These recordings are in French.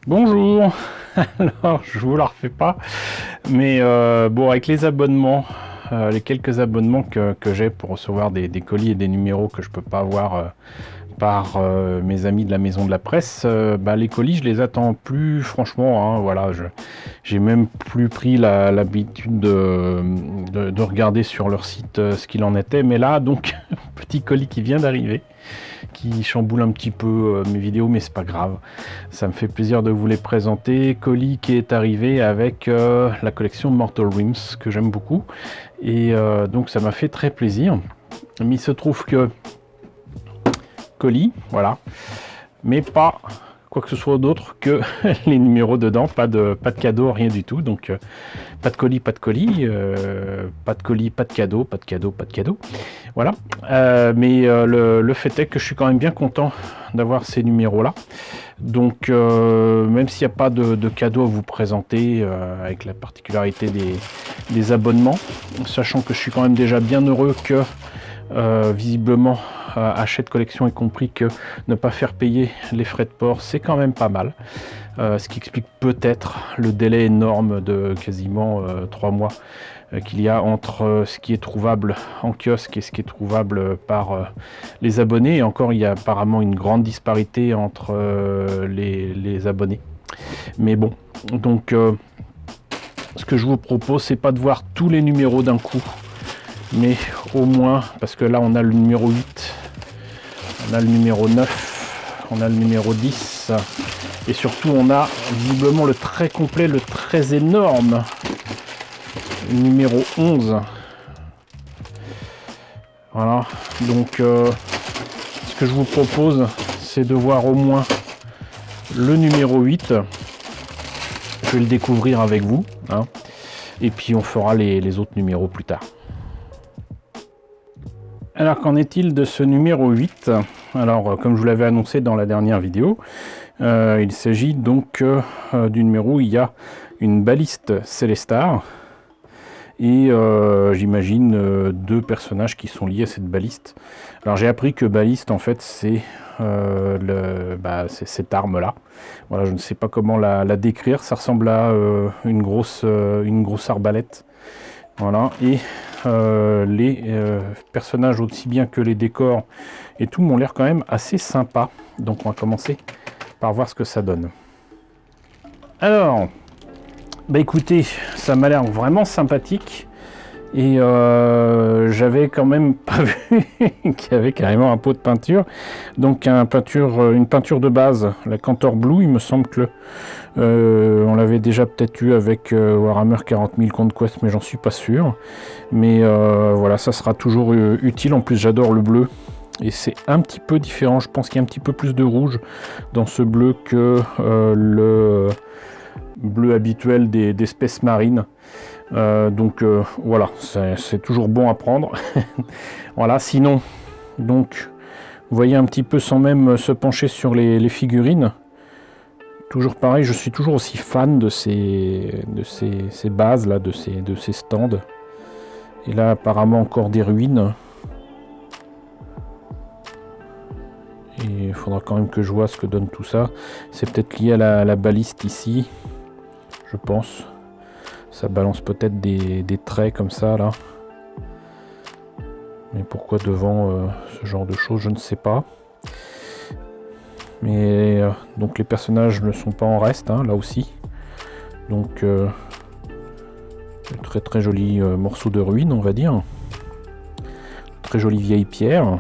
Bonjour. Alors, je vous la refais pas, mais bon, avec les abonnements, les quelques abonnements que j'ai pour recevoir des colis et des numéros que je peux pas avoir par mes amis de la maison de la presse, bah, les colis, je les attends plus, franchement, hein, voilà, j'ai même plus pris l'habitude de regarder sur leur site ce qu'il en était, mais là, donc, petit colis qui vient d'arriver, qui chamboule un petit peu mes vidéos, mais c'est pas grave. Ça me fait plaisir de vous les présenter. Colis qui est arrivé avec la collection Mortal Rims que j'aime beaucoup. Et donc ça m'a fait très plaisir. Mais il se trouve que colis, voilà, mais pas quoi que ce soit d'autre que les numéros dedans, pas de cadeau, rien du tout. Donc pas de colis, pas de colis, pas de colis, pas de cadeau, pas de cadeau, pas de cadeau. Voilà. Mais le fait est que je suis quand même bien content d'avoir ces numéros-là. Donc même s'il n'y a pas de cadeau à vous présenter, avec la particularité des abonnements, sachant que je suis quand même déjà bien heureux que visiblement Hachette Collection ait compris que ne pas faire payer les frais de port, c'est quand même pas mal. Ce qui explique peut-être le délai énorme de quasiment 3 mois qu'il y a entre ce qui est trouvable en kiosque et ce qui est trouvable par les abonnés. Et encore, il y a apparemment une grande disparité entre les abonnés. Mais bon, donc ce que je vous propose, c'est pas de voir tous les numéros d'un coup, mais au moins, parce que là on a le numéro 8, on a le numéro 9, on a le numéro 10, et surtout on a visiblement le très complet, le très énorme numéro 11. Voilà, donc ce que je vous propose, c'est de voir au moins le numéro 8. Je vais le découvrir avec vous, hein, et puis on fera les autres numéros plus tard. Alors qu'en est-il de ce numéro 8? Alors comme je vous l'avais annoncé dans la dernière vidéo, il s'agit donc du numéro où il y a une baliste Célestar et j'imagine 2 personnages qui sont liés à cette baliste. Alors j'ai appris que baliste en fait c'est cette arme là. Voilà, je ne sais pas comment la décrire, ça ressemble à une grosse arbalète. Voilà, et les personnages aussi bien que les décors et tout m'ont l'air quand même assez sympa. Donc on va commencer par voir ce que ça donne. Alors, bah écoutez, ça m'a l'air vraiment sympathique. Et j'avais quand même pas vu qu'il y avait carrément un pot de peinture. Donc une peinture de base, la Cantor Blue, il me semble que on l'avait déjà peut-être eu avec Warhammer 40 000 Conquest, mais j'en suis pas sûr. Mais voilà, ça sera toujours utile. En plus, j'adore le bleu. Et c'est un petit peu différent. Je pense qu'il y a un petit peu plus de rouge dans ce bleu que le bleu habituel des espèces marines. Donc voilà, c'est toujours bon à prendre. Voilà, sinon, donc, vous voyez un petit peu sans même se pencher sur les figurines. Toujours pareil, je suis toujours aussi fan de ces bases là, de ces stands. Et là, apparemment encore des ruines. Et il faudra quand même que je vois ce que donne tout ça. C'est peut-être lié à la baliste ici, je pense. Ça balance peut-être des traits comme ça là. Mais pourquoi devant ce genre de choses, je ne sais pas. Mais donc les personnages ne sont pas en reste, hein, là aussi. Donc très très joli morceau de ruine, on va dire. Très jolie vieille pierre.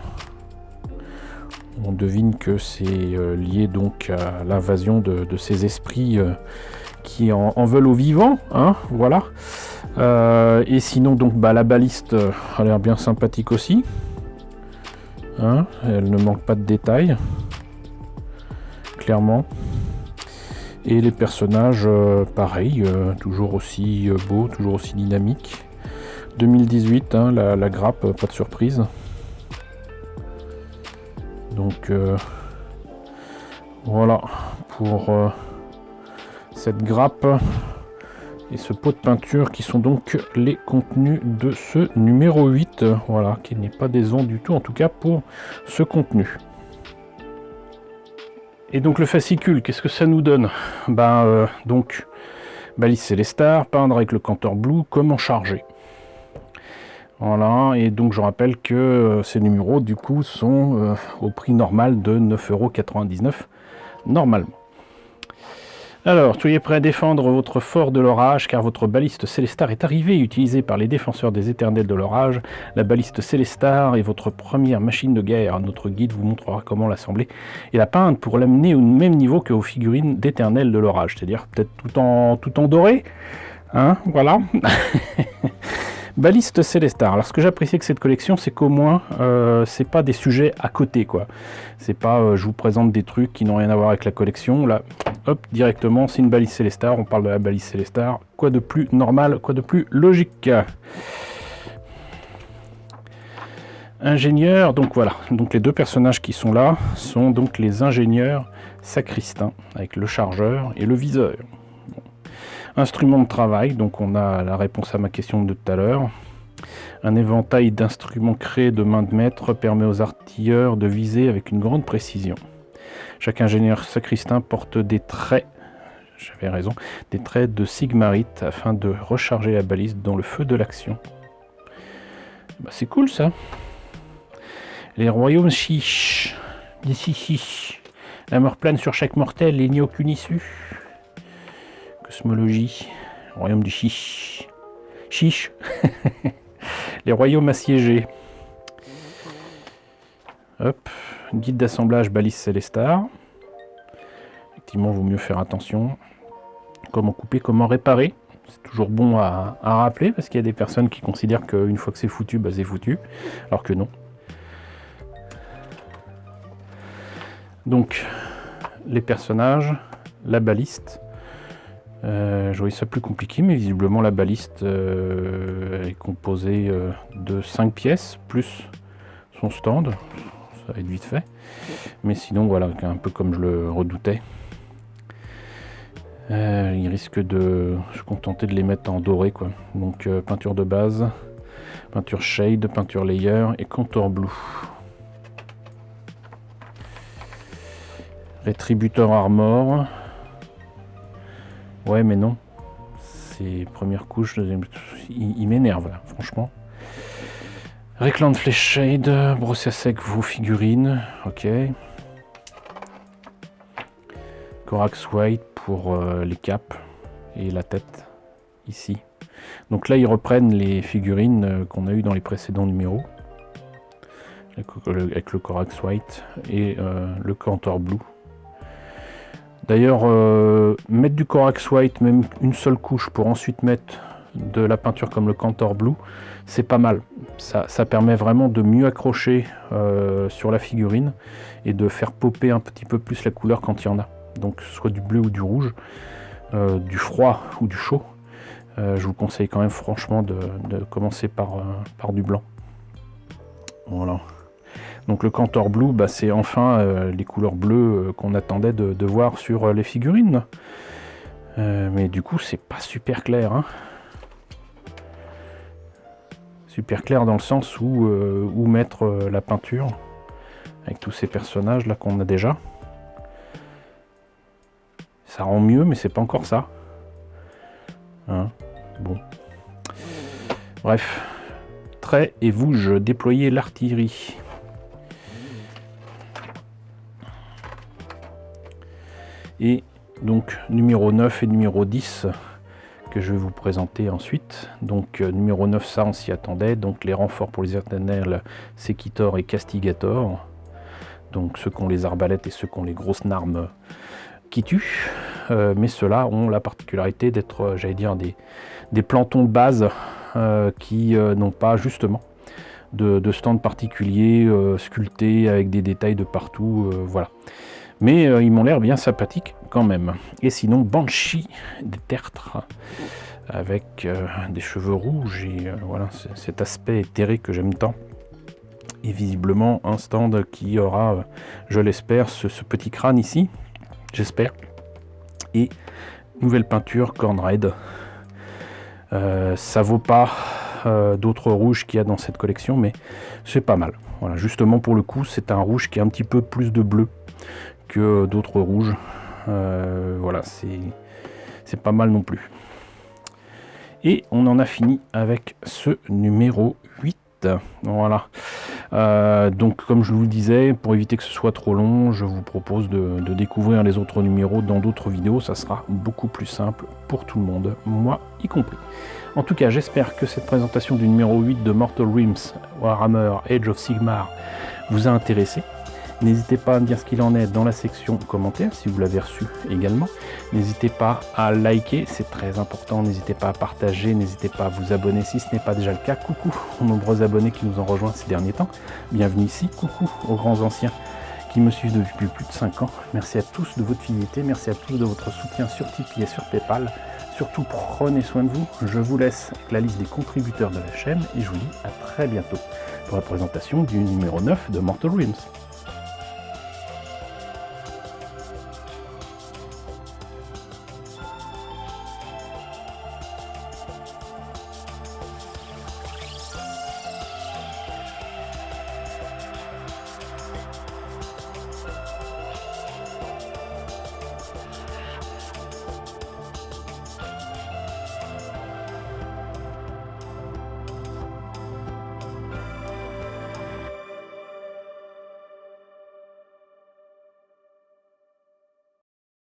On devine que c'est lié donc à l'invasion de ces esprits qui en veulent aux vivants, hein, voilà. Et sinon donc la baliste a l'air bien sympathique aussi, hein, elle ne manque pas de détails, clairement. Et les personnages pareil, toujours aussi beaux, toujours aussi dynamiques. 2018, hein, la grappe, pas de surprise. Donc voilà pour cette grappe et ce pot de peinture qui sont donc les contenus de ce numéro 8, voilà, qui n'est pas décevant du tout en tout cas pour ce contenu. Et donc le fascicule, qu'est-ce que ça nous donne? Donc, balise Célestar, peindre avec le Cantor Blue, comment charger. Voilà, et donc je rappelle que ces numéros du coup sont au prix normal de 9,99 € normalement. Alors, soyez prêts à défendre votre fort de l'orage, car votre baliste Célestar est arrivée, utilisée par les défenseurs des éternels de l'orage. La baliste Célestar est votre première machine de guerre. Notre guide vous montrera comment l'assembler et la peindre pour l'amener au même niveau que vos figurines d'éternels de l'orage, c'est-à-dire peut-être tout en doré, hein, voilà. Baliste Célestar. Alors ce que j'apprécie avec cette collection, c'est qu'au moins c'est pas des sujets à côté, quoi. C'est pas je vous présente des trucs qui n'ont rien à voir avec la collection. Là, hop, directement, c'est une baliste Célestar. On parle de la baliste Célestar. Quoi de plus normal, quoi de plus logique. Ingénieurs, donc voilà. Donc les deux personnages qui sont là sont donc les ingénieurs sacristains avec le chargeur et le viseur. Instrument de travail, donc on a la réponse à ma question de tout à l'heure. Un éventail d'instruments créés de main de maître permet aux artilleurs de viser avec une grande précision. Chaque ingénieur sacristain porte des traits, j'avais raison, des traits de sigmarite afin de recharger la baliste dans le feu de l'action. C'est cool ça. Les royaumes chiches, des chiches. La mort plane sur chaque mortel et il n'y a aucune issue. Cosmologie, royaume du chiche. Chiche. Les royaumes assiégés. Hop, guide d'assemblage balise Célestar. Effectivement, il vaut mieux faire attention. Comment couper, comment réparer. C'est toujours bon à rappeler parce qu'il y a des personnes qui considèrent qu'une fois que c'est foutu, c'est foutu. Alors que non. Donc, les personnages, la baliste. Je voyais ça plus compliqué, mais visiblement la baliste est composée de 5 pièces, plus son stand. Ça va être vite fait. Mais sinon, voilà, un peu comme je le redoutais. Il risque de se contenter de les mettre en doré, quoi. Donc, peinture de base, peinture shade, peinture layer et contour blue. Rétributeur armor. Ouais, mais non. Ces premières couches, il m'énerve là, franchement. Réclan de Flèche Shade, brosser à sec vos figurines, ok. Corax White pour les capes et la tête, ici. Donc là, ils reprennent les figurines qu'on a eues dans les précédents numéros. Avec le Corax White et le Cantor Blue. D'ailleurs, mettre du Corax White, même une seule couche, pour ensuite mettre de la peinture comme le Cantor Blue, c'est pas mal. Ça permet vraiment de mieux accrocher sur la figurine et de faire popper un petit peu plus la couleur quand il y en a. Donc, que ce soit du bleu ou du rouge, du froid ou du chaud, je vous conseille quand même franchement de commencer par du blanc. Voilà. Donc le Cantor Blue, c'est enfin les couleurs bleues qu'on attendait de voir sur les figurines. Mais du coup, c'est pas super clair. Hein. Super clair dans le sens où mettre la peinture avec tous ces personnages là qu'on a déjà. Ça rend mieux, mais c'est pas encore ça. Hein, bon. Bref. Trait et vouge, déployer l'artillerie. Et donc numéro 9 et numéro 10 que je vais vous présenter ensuite. Donc numéro 9, ça on s'y attendait. Donc les renforts pour les éternels, Sekitor et Castigator. Donc ceux qui ont les arbalètes et ceux qui ont les grosses narmes qui tuent. Mais ceux-là ont la particularité d'être, j'allais dire, des plantons de base qui n'ont pas justement de stand particulier sculpté avec des détails de partout. Voilà. Mais ils m'ont l'air bien sympathiques quand même. Et sinon, Banshee des tertres, avec des cheveux rouges et voilà, cet aspect éthéré que j'aime tant. Et visiblement, un stand qui aura, je l'espère, ce petit crâne ici, j'espère. Et nouvelle peinture Cornred. Ça vaut pas d'autres rouges qu'il y a dans cette collection, mais c'est pas mal. Voilà, justement pour le coup, c'est un rouge qui a un petit peu plus de bleu que d'autres rouges. Voilà, c'est pas mal non plus. Et on en a fini avec ce numéro 8. Voilà. Donc comme je vous le disais, pour éviter que ce soit trop long, je vous propose de découvrir les autres numéros dans d'autres vidéos. Ça sera beaucoup plus simple pour tout le monde, moi y compris. En tout cas, j'espère que cette présentation du numéro 8 de Mortal Realms Warhammer Age of Sigmar vous a intéressé. N'hésitez pas à me dire ce qu'il en est dans la section commentaires, si vous l'avez reçu également. N'hésitez pas à liker, c'est très important. N'hésitez pas à partager, n'hésitez pas à vous abonner si ce n'est pas déjà le cas. Coucou aux nombreux abonnés qui nous ont rejoints ces derniers temps. Bienvenue ici, coucou aux grands anciens qui me suivent depuis plus de 5 ans. Merci à tous de votre fidélité, merci à tous de votre soutien sur Tipeee et sur Paypal. Surtout, prenez soin de vous. Je vous laisse avec la liste des contributeurs de la chaîne et je vous dis à très bientôt pour la présentation du numéro 9 de Mortal Realms.